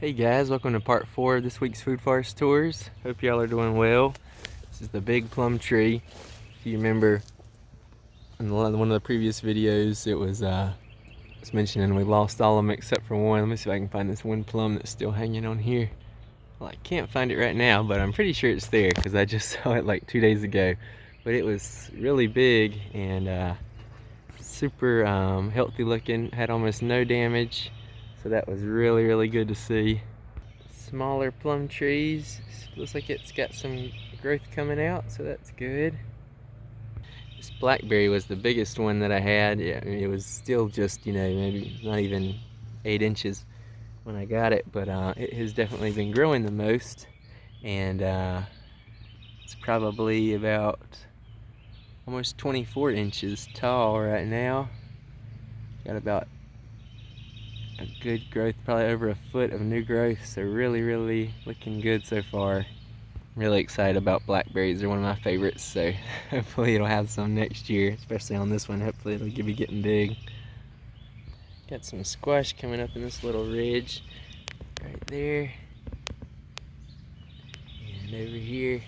Hey guys, welcome to part 4 of this week's Food Forest Tours. Hope y'all are doing well. This is the big plum tree. If you remember in one of the previous videos, it was mentioning we lost all of them except for one. Let me see if I can find this one plum that's still hanging on here. Well, I can't find it right now, but I'm pretty sure it's there because I just saw it like 2 days ago. But it was really big and super healthy looking, had almost no damage. So that was really good to see. Smaller plum trees. Looks like it's got some growth coming out, so that's good. This blackberry was the biggest one that I had. Yeah, I mean, it was still just, maybe not even 8 inches when I got it, but it has definitely been growing the most. And it's probably about almost 24 inches tall right now. Got about a good growth, probably over a foot of new growth, so really looking good so far. I'm really excited about blackberries. They're one of my favorites, so hopefully it'll have some next year, especially on this one. Hopefully it'll be getting big. Got some squash coming up in this little ridge right there, and over here.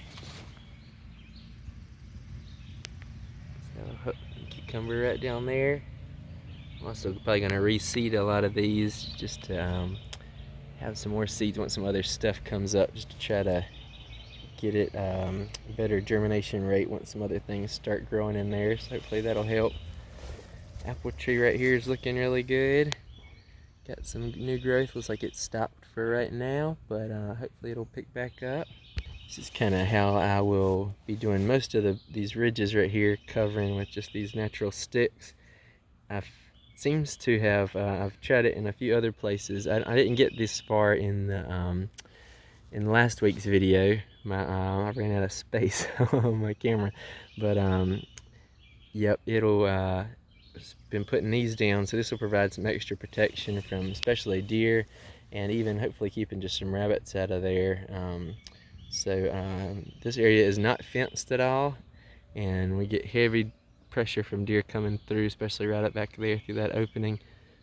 So cucumber right down there. I'm also probably going to reseed a lot of these just to have some more seeds once some other stuff comes up, just to try to get it better germination rate once some other things start growing in there. So hopefully that'll help. Apple tree right here is looking really good. Got some new growth. Looks like it's stopped for right now, but hopefully it'll pick back up. This is kind of how I will be doing most of these ridges right here, covering with just these natural sticks. Seems to have I've tried it in a few other places. I didn't get this far in the in last week's video. I ran out of space on my camera, but yep, it'll been putting these down, so this will provide some extra protection from especially deer, and even hopefully keeping just some rabbits out of there. This area is not fenced at all, and we get heavy pressure from deer coming through, especially right up back there through that opening.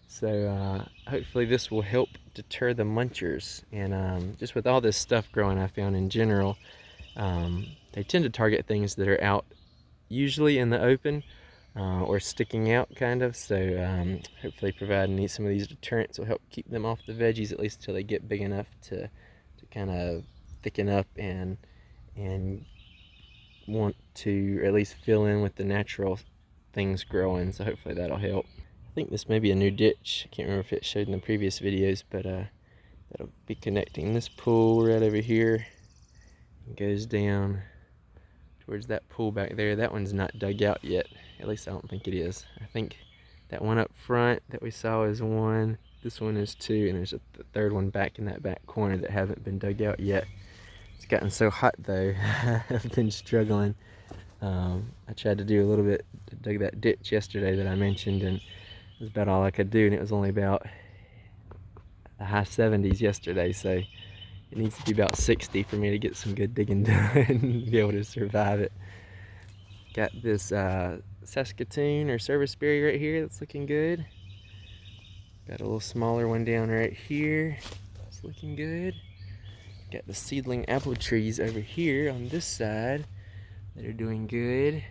So hopefully this will help deter the munchers. And just with all this stuff growing, I found in general, they tend to target things that are out usually in the open or sticking out kind of. So hopefully providing some of these deterrents will help keep them off the veggies, at least until they get big enough to kind of thicken up and want to at least fill in with the natural things growing. So hopefully that'll help. I think this may be a new ditch. I can't remember if it showed in the previous videos, but that'll be connecting this pool right over here. It goes down towards that pool back there. That one's not dug out yet. At least I don't think it is. I think that one up front that we saw is one. This one is two, and there's a third one back in that back corner that haven't been dug out yet. It's gotten so hot though. I've been struggling. I tried to do a little bit, dug that ditch yesterday that I mentioned, and it was about all I could do, and it was only about the high 70s yesterday, so it needs to be about 60 for me to get some good digging done and be able to survive it. Got this Saskatoon or serviceberry right here that's looking good. Got a little smaller one down right here. It's looking good. Got the seedling apple trees over here on this side that are doing good.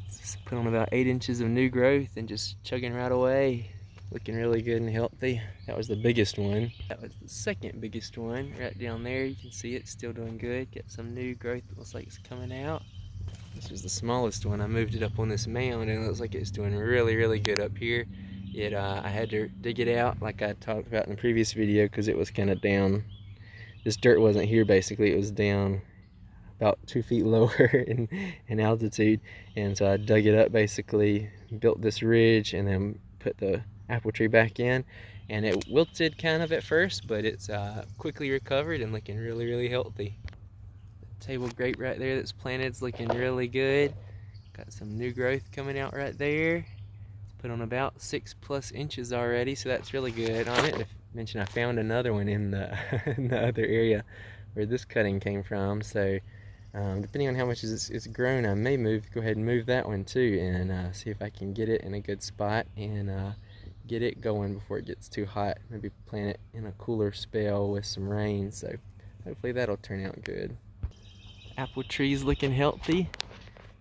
Just put on about 8 inches of new growth and just chugging right away. Looking really good and healthy. That was the biggest one. That was the second biggest one right down there. You can see it's still doing good. Got some new growth that looks like it's coming out. This was the smallest one. I moved it up on this mound, and it looks like it's doing really good up here. I had to dig it out like I talked about in the previous video because it was kind of down. This dirt wasn't here basically, it was down about 2 feet lower in altitude, and so I dug it up basically, built this ridge, and then put the apple tree back in, and it wilted kind of at first, but it's quickly recovered and looking really healthy. The table grape right there that's planted is looking really good. Got some new growth coming out right there. It's put on about 6+ inches already, so that's really good. I meant to mention I found another one in the, in the other area where this cutting came from, so depending on how much it's grown, I may go ahead and move that one too, and see if I can get it in a good spot and get it going before it gets too hot. Maybe plant it in a cooler spell with some rain, so hopefully that'll turn out good. Apple tree's looking healthy.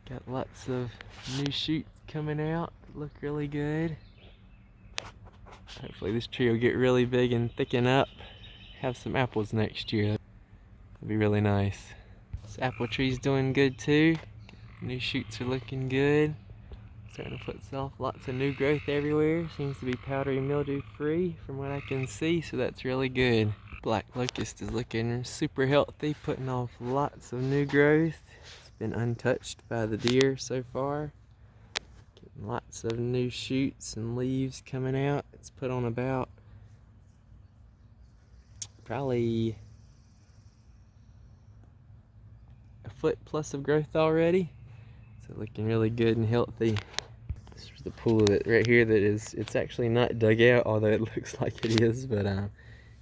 Got lots of new shoots coming out, look really good. Hopefully this tree will get really big and thicken up. Have some apples next year. That'll be really nice. This apple tree's doing good too. New shoots are looking good. Starting to put off lots of new growth everywhere. Seems to be powdery mildew free from what I can see, so that's really good. Black locust is looking super healthy, putting off lots of new growth. It's been untouched by the deer so far. Getting lots of new shoots and leaves coming out. It's put on about probably a foot plus of growth already. So looking really good and healthy. This is the pool that right here that is, it's actually not dug out, although it looks like it is, but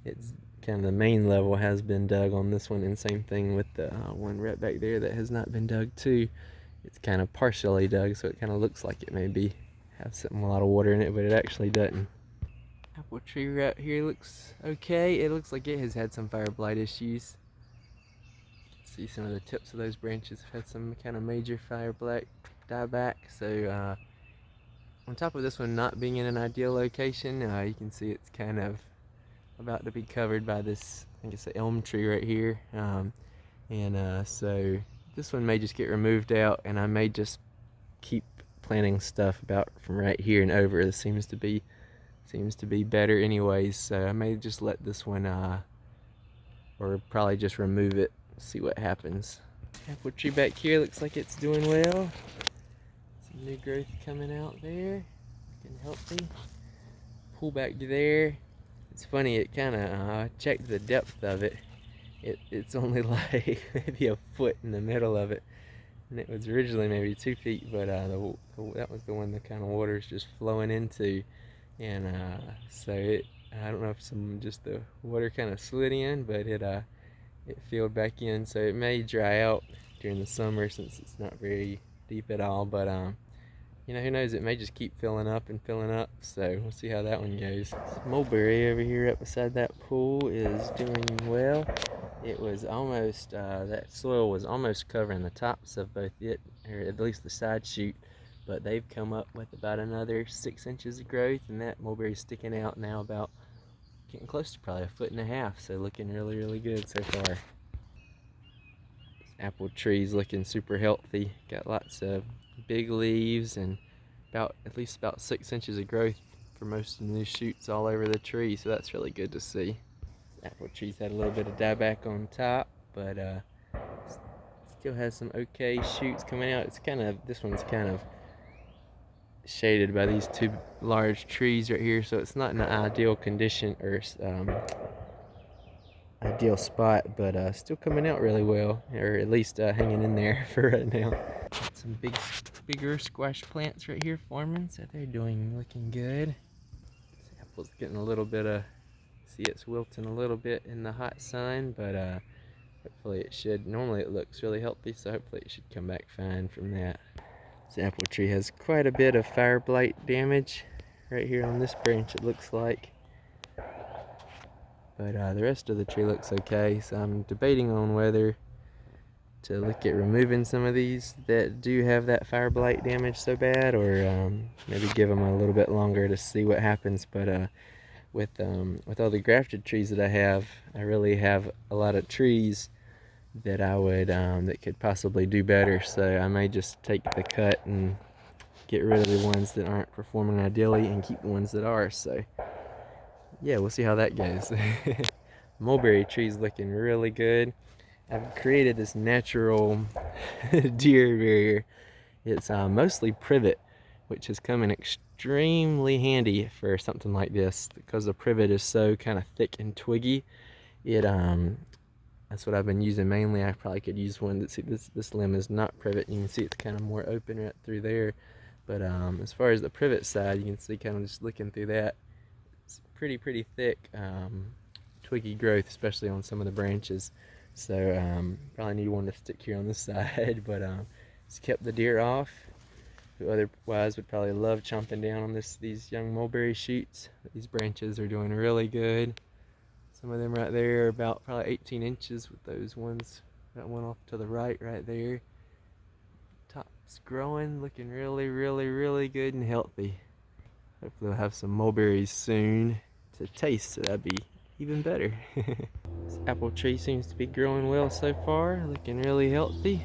it's kind of the main level has been dug on this one, and same thing with the one right back there that has not been dug too. It's kind of partially dug, so it kind of looks like it maybe have a lot of water in it, but it actually doesn't. Apple tree right here looks okay. It looks like it has had some fire blight issues. See some of the tips of those branches have had some kind of major fire blight dieback. So on top of this one not being in an ideal location, you can see it's kind of about to be covered by this, I think it's an elm tree right here. So this one may just get removed out, and I may just keep planting stuff about from right here and over. This seems to be better anyways, so I may just let this one or probably just remove it, see what happens. Apple tree back here looks like it's doing well. Some new growth coming out there, looking healthy. Pull back there. It's funny, it kind of checked the depth of it. It's only like maybe a foot in the middle of it, and it was originally maybe 2 feet, but that was the one the kind of water is just flowing into, and so I don't know if just the water kind of slid in, but it filled back in, so it may dry out during the summer since it's not very deep at all, but you know, who knows, it may just keep filling up and filling up, so we'll see how that one goes. This mulberry over here up beside that pool is doing well. It was almost, that soil was almost covering the tops of both it, or at least the side shoot, but they've come up with about another 6 inches of growth, and that mulberry's sticking out now about getting close to probably 1.5 feet, so looking really, really good so far. This apple tree's looking super healthy, got lots of big leaves and at least about 6 inches of growth for most of the new shoots all over the tree, so that's really good to see. This apple tree's had a little bit of dieback on top, but still has some okay shoots coming out. This one's kind of shaded by these two large trees right here, so it's not in an ideal condition or ideal spot, but still coming out really well, or at least hanging in there for right now. Got some bigger squash plants right here forming, so they're looking good. This apple's getting a little bit of, see, it's wilting a little bit in the hot sun, but hopefully it should. Normally it looks really healthy, so hopefully it should come back fine from that. This apple tree has quite a bit of fire blight damage right here on this branch, it looks like. But the rest of the tree looks okay, so I'm debating on whether to look at removing some of these that do have that fire blight damage so bad, or maybe give them a little bit longer to see what happens. But with all the grafted trees that I really have a lot of trees that I would that could possibly do better, so I may just take the cut and get rid of the ones that aren't performing ideally and keep the ones that are. So yeah, we'll see how that goes. Mulberry tree's looking really good. I've created this natural deer barrier. It's mostly privet, which has come in extremely handy for something like this because the privet is so kind of thick and twiggy. That's what I've been using mainly. I probably could use one that's, this limb is not privet. You can see it's kind of more open right through there. But as far as the privet side, you can see kind of just looking through that, it's pretty thick, twiggy growth, especially on some of the branches. So probably need one to stick here on this side, but it's kept the deer off. who otherwise would probably love chomping down on these young mulberry shoots. These branches are doing really good. Some of them right there are about probably 18 inches with those ones. That one off to the right there. Top's growing, looking really, really, really good and healthy. Hopefully we'll have some mulberries soon to taste, so that'd be even better. This apple tree seems to be growing well so far, looking really healthy.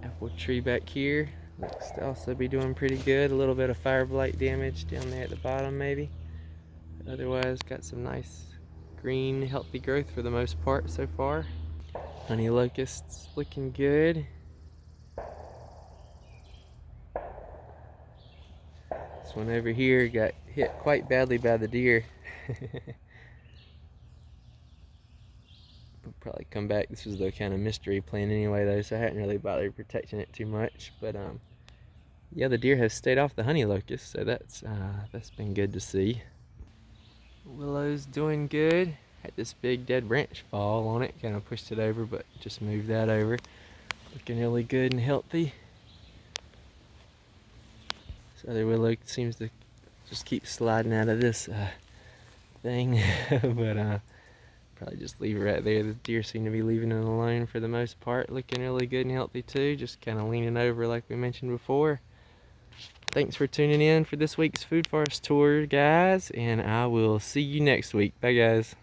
Apple tree back here looks to also be doing pretty good. A little bit of fire blight damage down there at the bottom maybe. But otherwise got some nice green healthy growth for the most part so far. Honey locusts looking good. This one over here got hit quite badly by the deer. We'll probably come back. This was the kind of mystery plant anyway though, so I hadn't really bothered protecting it too much. But yeah, the deer have stayed off the honey locust, so that's been good to see. Willow's doing good. Had this big dead branch fall on it, kind of pushed it over, but just moved that over. Looking really good and healthy. This other willow seems to just keep sliding out of this thing, but probably just leave it right there. The deer seem to be leaving it alone for the most part. Looking really good and healthy too, just kind of leaning over like we mentioned before. Thanks for tuning in for this week's Food Forest Tour, guys, and I will see you next week. Bye, guys.